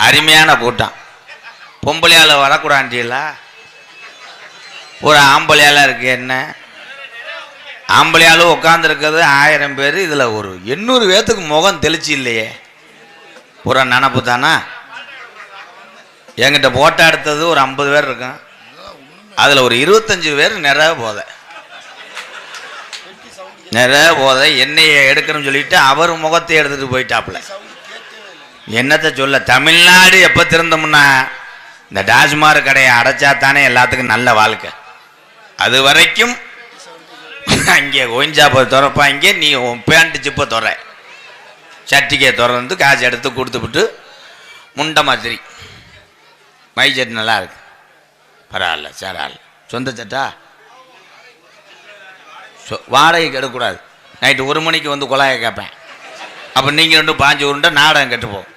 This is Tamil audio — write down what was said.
அருமையான கூட்டம். பொம்பளையால் வரக்கூடாண்டியலா, ஒரு ஆம்பளையால இருக்கு. என்ன ஆம்பளையாலும் உட்காந்துருக்கிறது 1000 பேர், இதில் ஒரு 800 பேர்த்துக்கு முகம் தெளிச்சு இல்லையே, பூரா நினப்பு தானா? என்கிட்ட போட்டோ எடுத்தது ஒரு 50 பேர் இருக்கும், அதில் ஒரு 25 பேர் நிறைய போதை என்னையை எடுக்கணும்னு சொல்லிட்டு அவர் முகத்தை எடுத்துட்டு போயிட்டாப்புல. என்னத்தை சொல்ல, தமிழ்நாடு எப்போ திருந்தோம்னா இந்த டாஸ்மாக் கடையை அடைச்சா தானே எல்லாத்துக்கும் நல்ல வாழ்க்கை. அது வரைக்கும் அங்கே ஒயின்சாப்பை திறப்பாங்க, நீ உன் பேண்ட் சிப்பை துற, சட்டிக்கை திறந்து காசு எடுத்து கொடுத்துவிட்டு முண்டை மாதிரி மை சட்டு நல்லா இருக்கு, பரவாயில்ல சேரால் சொந்த சட்டா வாடகைக்கு எடுக்கக்கூடாது. நைட்டு 1 மணிக்கு வந்து குழாயை கேட்பேன். அப்போ நீங்கள் 2 பாஞ்சு உருண்டை நாடகம் கெட்டுப்போம்.